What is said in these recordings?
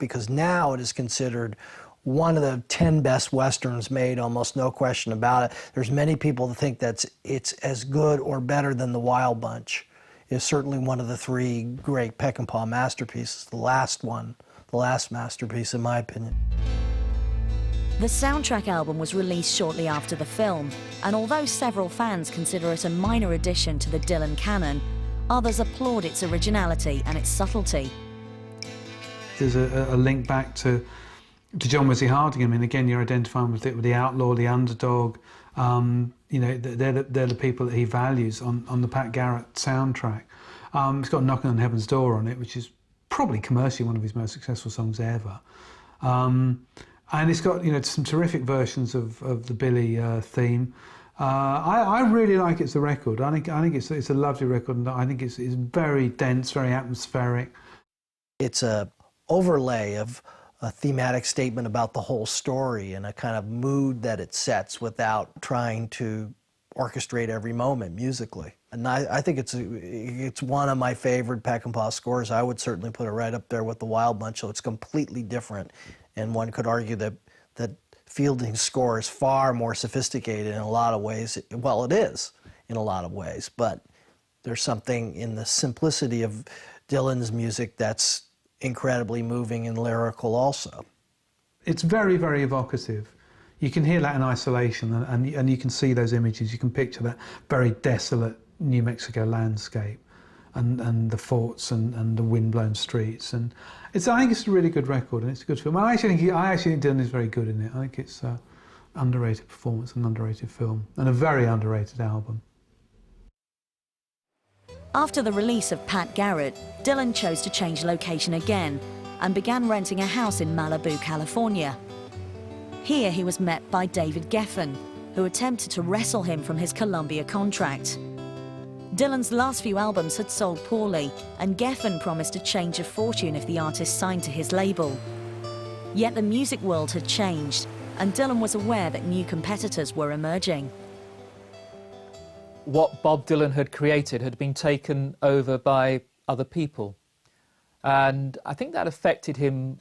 because now it is considered one of the 10 best Westerns made, almost no question about it. There's many people that think it's as good or better than The Wild Bunch. It's certainly one of the three great Peckinpah masterpieces, the last masterpiece in my opinion. The soundtrack album was released shortly after the film, and although several fans consider it a minor addition to the Dylan canon, others applaud its originality and its subtlety. There's a link back to John Wesley Harding. I mean, again, you're identifying with the outlaw, the underdog. You know, they're the people that he values on the Pat Garrett soundtrack. It's got Knocking on Heaven's Door on it, which is probably commercially one of his most successful songs ever. And it's got, you know, some terrific versions of the Billy theme. I really like it as a record. I think it's a lovely record, and I think it's very dense, very atmospheric. It's a overlay of a thematic statement about the whole story and a kind of mood that it sets without trying to orchestrate every moment musically. And I think it's one of my favorite Peckinpah scores. I would certainly put it right up there with The Wild Bunch, so it's completely different. And one could argue that Fielding's score is far more sophisticated in a lot of ways. Well, it is in a lot of ways, but there's something in the simplicity of Dylan's music that's incredibly moving and lyrical also. It's very, very evocative. You can hear that in isolation, and you can see those images. You can picture that very desolate New Mexico landscape and the forts and the windblown streets. And I think it's a really good record, and it's a good film. I actually think Dylan is very good in it. I think it's an underrated performance, an underrated film, and a very underrated album. After the release of Pat Garrett, Dylan chose to change location again and began renting a house in Malibu, California. Here he was met by David Geffen, who attempted to wrestle him from his Columbia contract. Dylan's last few albums had sold poorly, and Geffen promised a change of fortune if the artist signed to his label. Yet the music world had changed, and Dylan was aware that new competitors were emerging. What Bob Dylan had created had been taken over by other people. And I think that affected him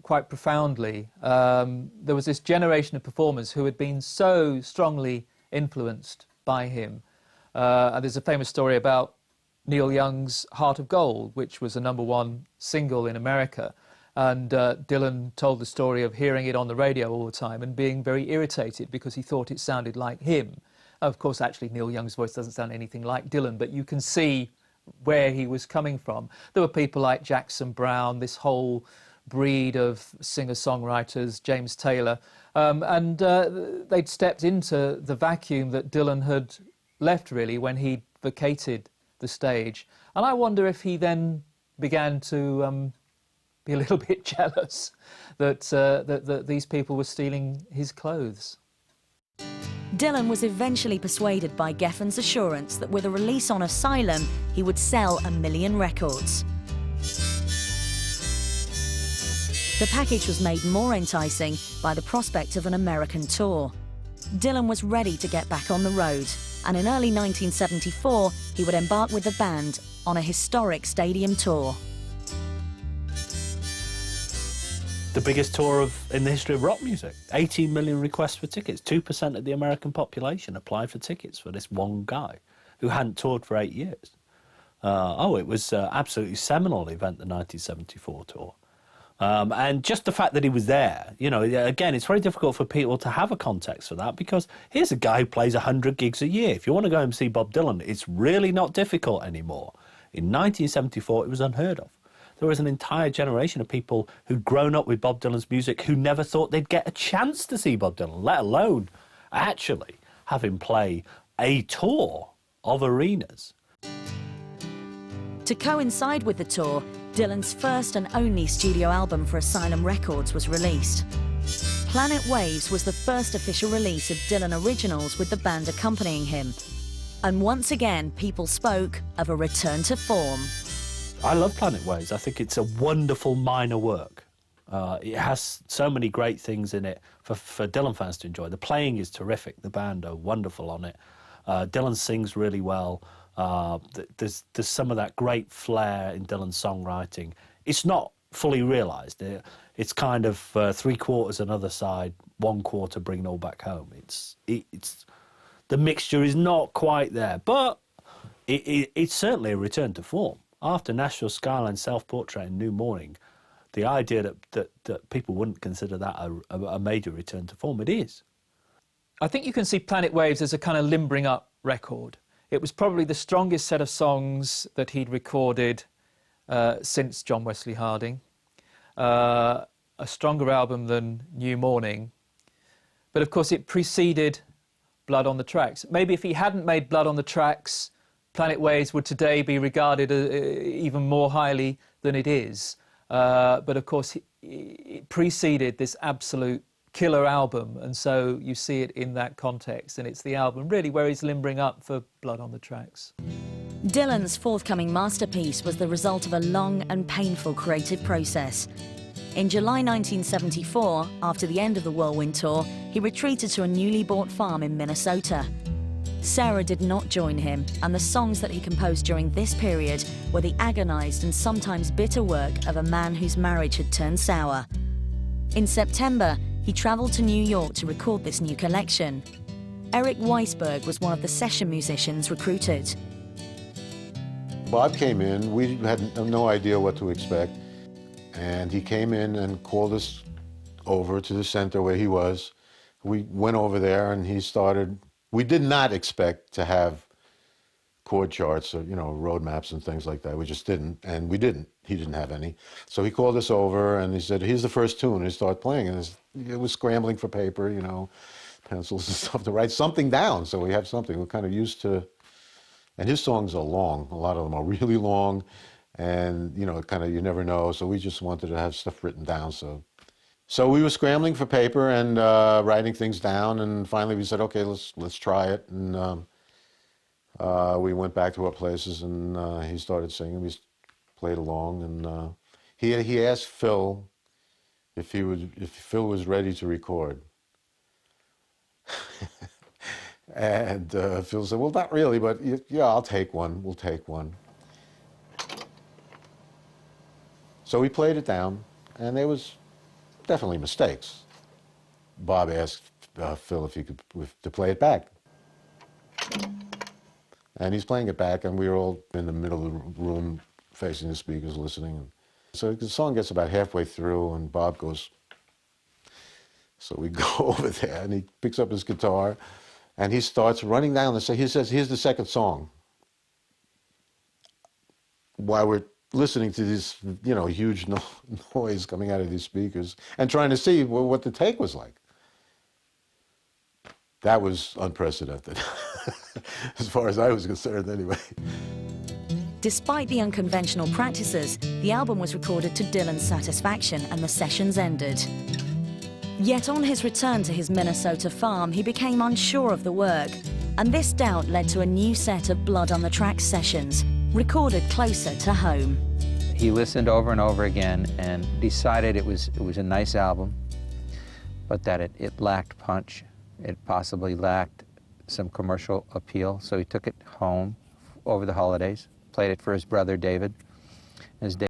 quite profoundly. There was this generation of performers who had been so strongly influenced by him. And there's a famous story about Neil Young's Heart of Gold, which was a #1 single in America. And Dylan told the story of hearing it on the radio all the time and being very irritated because he thought it sounded like him. Of course, actually, Neil Young's voice doesn't sound anything like Dylan, but you can see where he was coming from. There were people like Jackson Browne, this whole breed of singer-songwriters, James Taylor, and they'd stepped into the vacuum that Dylan had left, really, when he vacated the stage. And I wonder if he then began to be a little bit jealous that these people were stealing his clothes. Dylan was eventually persuaded by Geffen's assurance that with a release on Asylum, he would sell 1 million records. The package was made more enticing by the prospect of an American tour. Dylan was ready to get back on the road, and in early 1974, he would embark with the band on a historic stadium tour. The biggest tour in the history of rock music. 18 million requests for tickets. 2% of the American population applied for tickets for this one guy who hadn't toured for 8 years. It was an absolutely seminal event, the 1974 tour. And just the fact that he was there, you know, again, it's very difficult for people to have a context for that, because here's a guy who plays 100 gigs a year. If you want to go and see Bob Dylan, it's really not difficult anymore. In 1974, it was unheard of. There was an entire generation of people who'd grown up with Bob Dylan's music who never thought they'd get a chance to see Bob Dylan, let alone actually have him play a tour of arenas. To coincide with the tour, Dylan's first and only studio album for Asylum Records was released. Planet Waves was the first official release of Dylan originals with the band accompanying him. And once again, people spoke of a return to form. I love Planet Waves. I think it's a wonderful minor work. It has so many great things in it for Dylan fans to enjoy. The playing is terrific. The band are wonderful on it. Dylan sings really well. There's some of that great flair in Dylan's songwriting. It's not fully realised. It's kind of 3/4 another side, 1/4 bringing all back home. It's the mixture is not quite there, but it's certainly a return to form. After Nashville Skyline, Self-Portrait and New Morning, the idea that people wouldn't consider that a major return to form, it is. I think you can see Planet Waves as a kind of limbering up record. It was probably the strongest set of songs that he'd recorded since John Wesley Harding. A stronger album than New Morning. But of course it preceded Blood on the Tracks. Maybe if he hadn't made Blood on the Tracks, Planet Waves would today be regarded even more highly than it is. But of course it preceded this absolute killer album, and so you see it in that context, and it's the album really where he's limbering up for Blood on the Tracks. Dylan's forthcoming masterpiece was the result of a long and painful creative process. In July 1974, after the end of the Whirlwind Tour, he retreated to a newly bought farm in Minnesota. Sarah did not join him, and the songs that he composed during this period were the agonized and sometimes bitter work of a man whose marriage had turned sour. In September, he traveled to New York to record this new collection. Eric Weisberg was one of the session musicians recruited. Bob came in, we had no idea what to expect, and he came in and called us over to the center where he was. We went over there and he started. We did not expect to have chord charts or, road maps and things like that. We just didn't, and we didn't. He didn't have any. So he called us over and he said, here's the first tune, and he started playing, and it was scrambling for paper, pencils and stuff to write something down, so we have something. We're kind of used to, and his songs are long. A lot of them are really long, and, kind of you never know, so we just wanted to have stuff written down. So we were scrambling for paper and writing things down, and finally we said, okay, let's try it. And we went back to our places, and he started singing. We played along, and he asked Phil if Phil was ready to record. And Phil said, well, not really, but yeah, I'll take one. We'll take one. So we played it down, and there was definitely mistakes. Bob asked Phil if he could to play it back. And he's playing it back, and we were all in the middle of the room facing the speakers listening. So the song gets about halfway through, and Bob goes, so we go over there, and he picks up his guitar, and he starts running down the he says, here's the second song. While we're listening to this, huge noise coming out of these speakers and trying to see what the take was like. That was unprecedented, as far as I was concerned anyway. Despite the unconventional practices, the album was recorded to Dylan's satisfaction and the sessions ended. Yet on his return to his Minnesota farm, he became unsure of the work, and this doubt led to a new set of Blood on the Tracks sessions, recorded closer to home. He listened over and over again and decided it was a nice album, but that it lacked punch. It possibly lacked some commercial appeal, so he took it home over the holidays, played it for his brother David. As